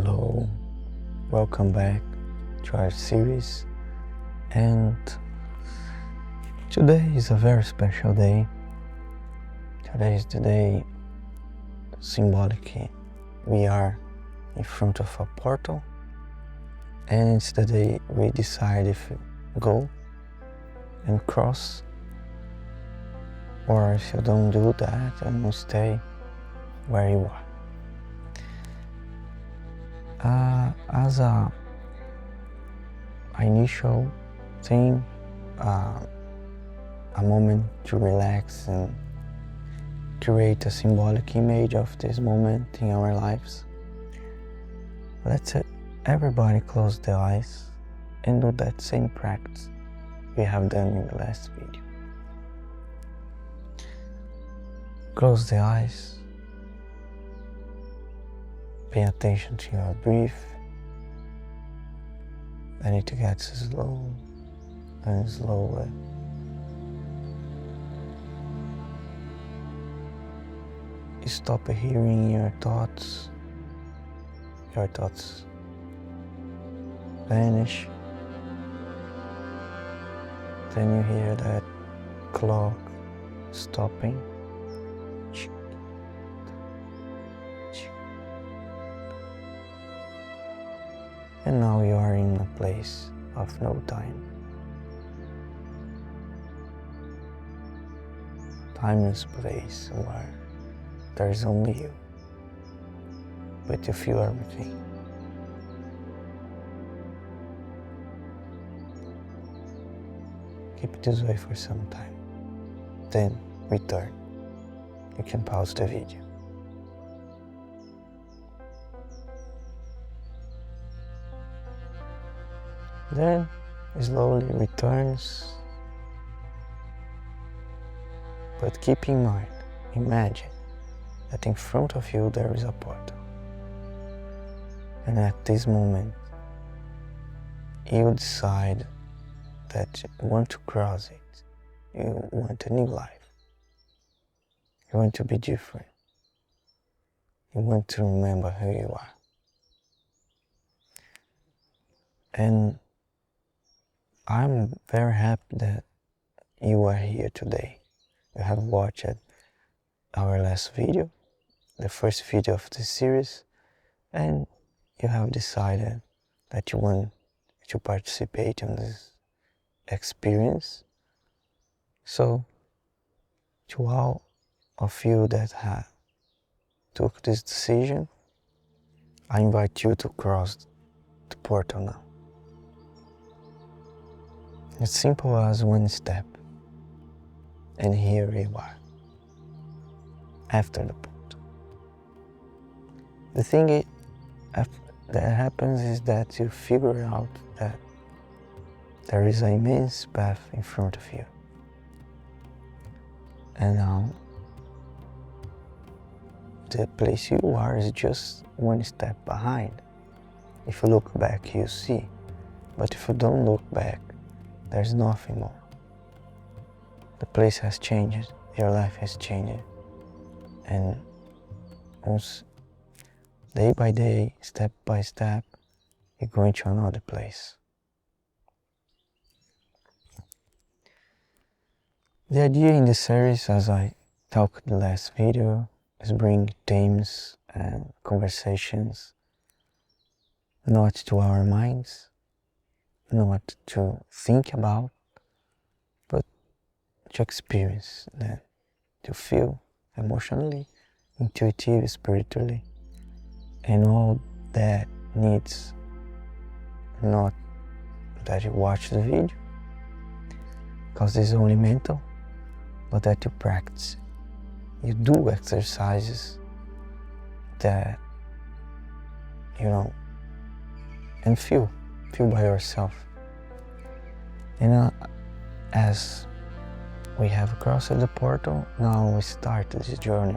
Hello, welcome back to our series, and today is a very special day. Today is the day, symbolically, we are in front of a portal, and it's the day we decide if you go and cross, or if you don't do that and you stay where you are. As a initial thing, a moment to relax and create a symbolic image of this moment in our lives, let's everybody close their eyes and do that same practice we have done in the last video. Close the eyes. Pay attention to your breath. Let it get slow and slower. Stop hearing your thoughts. Your thoughts vanish. Then you hear that clock stopping. And now you are in a place of no time. Timeless place where there is only you, but you feel everything. Keep it this way for some time, then return. You can pause the video. Then slowly returns, but keep in mind, imagine that in front of you there is a portal, and at this moment you decide that you want to cross it, you want a new life, you want to be different, you want to remember who you are. And I'm very happy that you are here today. You have watched our last video, the first video of this series, and you have decided that you want to participate in this experience. So, to all of you that have took this decision, I invite you to cross the portal now. As simple as one step, and here you are, after the portal. The thing that happens is that you figure out that there is an immense path in front of you. And now, the place you are is just one step behind. If you look back, you see, but if you don't look back, there's nothing more. The place has changed, your life has changed, and once, day by day, step by step, you're going to another place. The idea in this series, as I talked in the last video, is bring themes and conversations not to our minds, not to think about, but to experience them, to feel emotionally, intuitively, spiritually, and all that needs not that you watch the video, because it's only mental, but that you practice. You do exercises that, and feel by yourself. As we have crossed the portal, now we start this journey.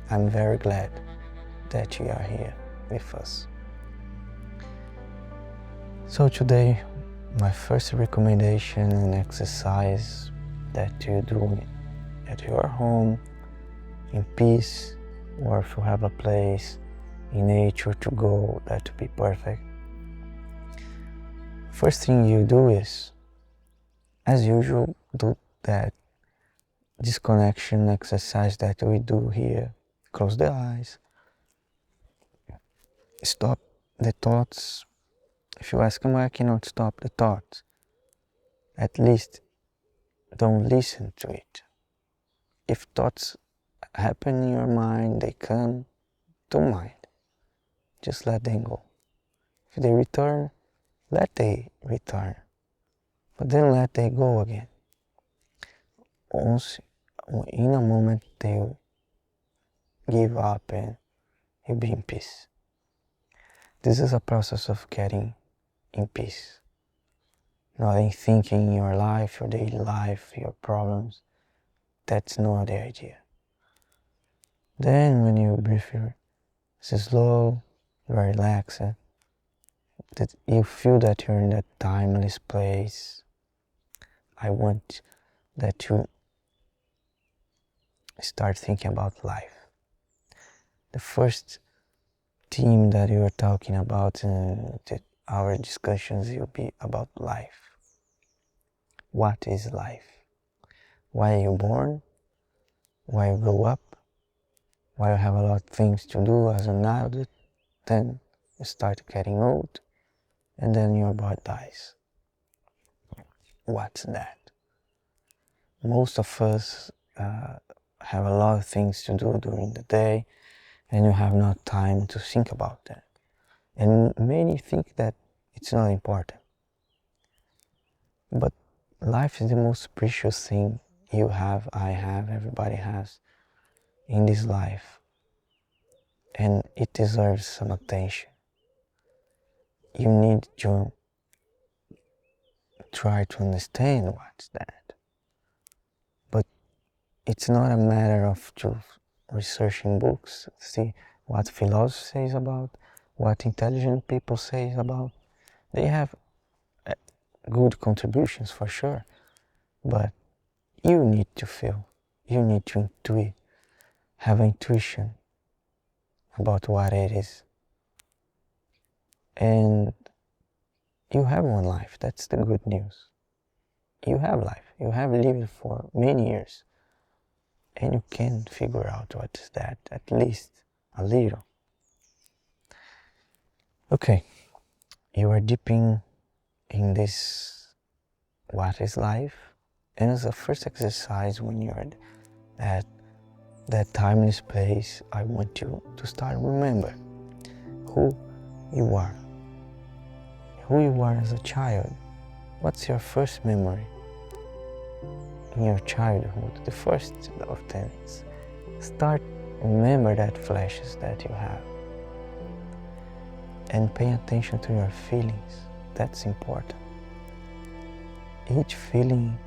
I'm very glad that you are here with us. So today, my first recommendation and exercise that you do at your home, in peace, or if you have a place in nature to go there to be perfect. First thing you do is, as usual, do that disconnection exercise that we do here. Close the eyes. Stop the thoughts. If you ask me why I cannot stop the thoughts, at least don't listen to it. If thoughts happen in your mind, they come, don't mind. Just let them go. If they return, let they return. But then let they go again. Once, in a moment, they'll give up and you'll be in peace. This is a process of getting in peace. Not in thinking your life, your daily life, your problems. That's not the idea. Then when you breathe slow, you are relaxed, that you feel that you're in that timeless place. I want that you start thinking about life. The first theme that you are talking about in our discussions will be about life. What is life? Why are you born? Why you grow up? Why you have a lot of things to do as an adult? Then you start getting old, and then your body dies. What's that? Most of us have a lot of things to do during the day, and you have not time to think about that. And many think that it's not important. But life is the most precious thing you have, I have, everybody has in this life. And it deserves some attention. You need to try to understand what's that. But it's not a matter of just researching books, see what philosophy says about, what intelligent people say about. They have good contributions for sure, but you need to feel, you need to intuit, have intuition about what it is. And you have one life, that's the good news. You have life, you have lived for many years, and you can figure out what is that, at least a little. Okay, you are dipping in this what is life, and as a first exercise, when you're at that timeless place, I want you to start remember who you are as a child. What's your first memory in your childhood, the first of things? Start remember that flashes that you have, and pay attention to your feelings. That's important. Each feeling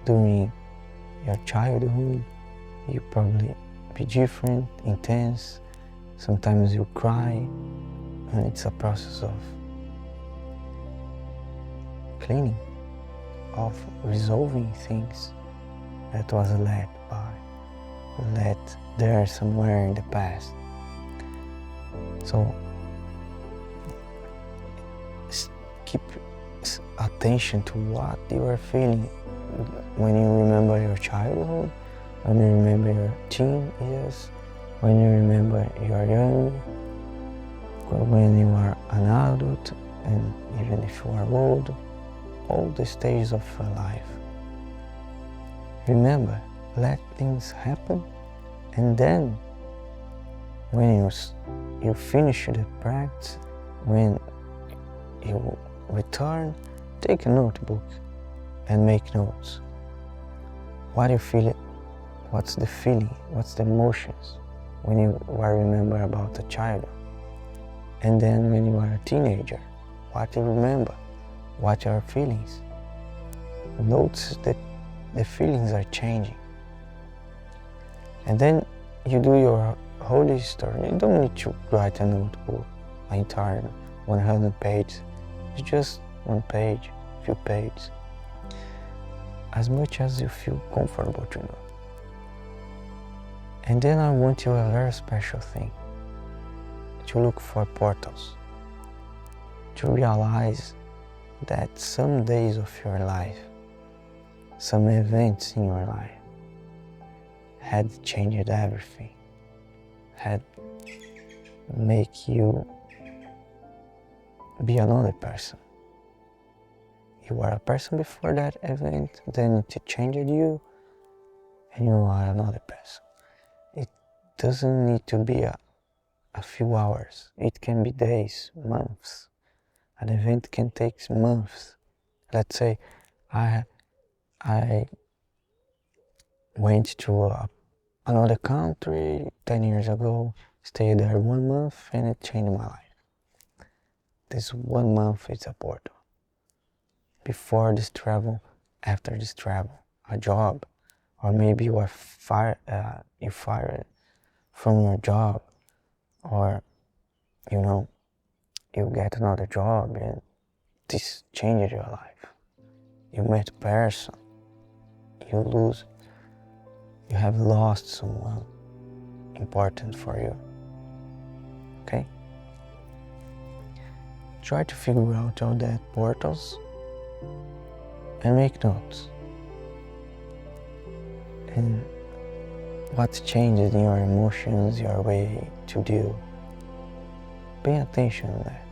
during your childhood, you probably be different, intense. Sometimes you cry, and it's a process of cleaning, of resolving things that was left there somewhere in the past. So keep attention to what you are feeling when you remember your childhood, when you remember your teen years, when you remember you are young, when you are an adult, and even if you are old, all the stages of your life. Remember, let things happen, and then when you finish the practice, when you return, take a notebook and make notes. What do you feel? What's the feeling? What's the emotions when you remember about a child? And then when you are a teenager, what do you remember? What are your feelings? Notice that the feelings are changing. And then you do your whole history. You don't need to write a notebook, an entire 100 pages. It's just one page, few pages. As much as you feel comfortable to know. And then I want you a very special thing. to look for portals, to realize that some days of your life, some events in your life had changed everything, had make you be another person. You were a person before that event, then it changed you, and you are another person. It doesn't need to be a few hours. It can be days, months. An event can take months. Let's say I went to another country 10 years ago, stayed there 1 month, and it changed my life. This 1 month is a portal. Before this travel, after this travel, a job, or maybe you are fired from your job, or you get another job, and this changed your life. You met a person, you have lost someone important for you. Okay? Try to figure out all that portals and make notes. And what changes in your emotions, your way to deal. Pay attention to that.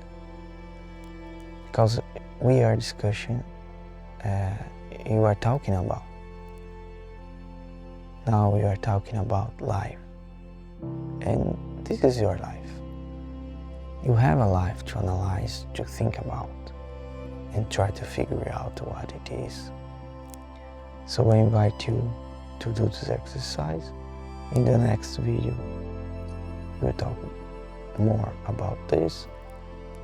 Because we are discussing, you are talking about. Now we are talking about life. And this is your life. You have a life to analyze, to think about, and try to figure out what it is. So I invite you to do this exercise. In the next video, we'll talk more about this.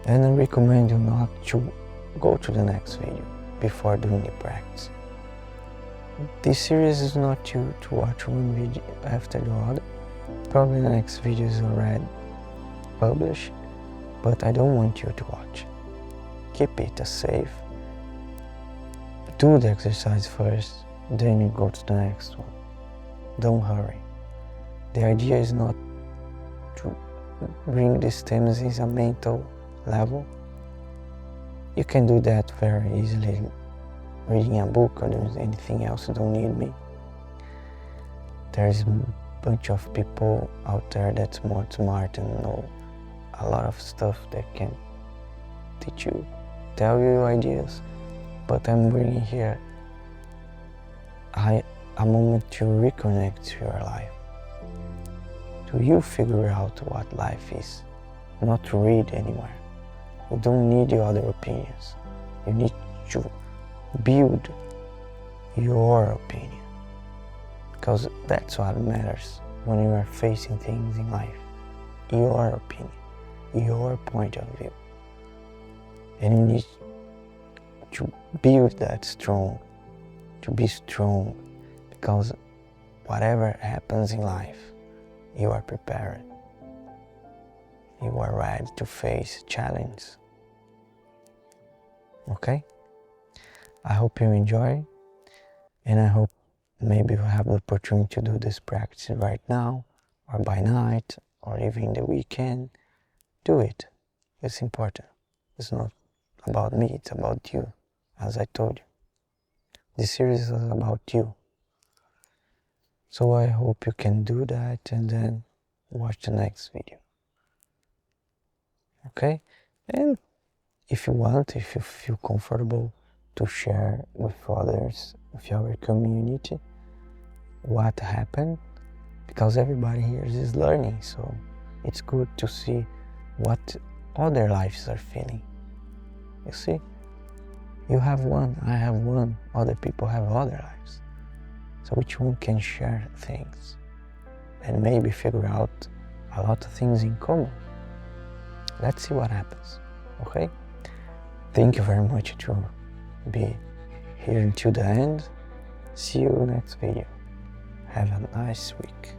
And I recommend you not to go to the next video before doing the practice. This series is not to watch one video after the other. Probably the next video is already published, but I don't want you to watch. Keep it safe. Do the exercise first, then you go to the next one. Don't hurry. The idea is not to bring these themes in a mental level. You can do that very easily, reading a book or doing anything else. You don't need me. There's a bunch of people out there that's more smart and know a lot of stuff that can teach you, tell you ideas. But I'm bringing here a moment to reconnect to your life. Do you figure out what life is? Not to read anywhere. You don't need the other opinions. You need to build your opinion. Because that's what matters when you are facing things in life. Your opinion, your point of view. And you need to build that strong, to be strong, because whatever happens in life, you are prepared. You are ready to face challenge. Okay? I hope you enjoy, and I hope maybe you have the opportunity to do this practice right now, or by night, or even the weekend. Do it. It's important. It's not about me, it's about you, as I told you. This series is about you. So I hope you can do that and then watch the next video. Okay? And if you want, if you feel comfortable to share with others, with our community, what happened, because everybody here is learning, so it's good to see what other lives are feeling. You see? You have one, I have one, other people have other lives. So each one can share things and maybe figure out a lot of things in common. Let's see what happens, okay? Thank you very much to be here until the end. See you next video. Have a nice week.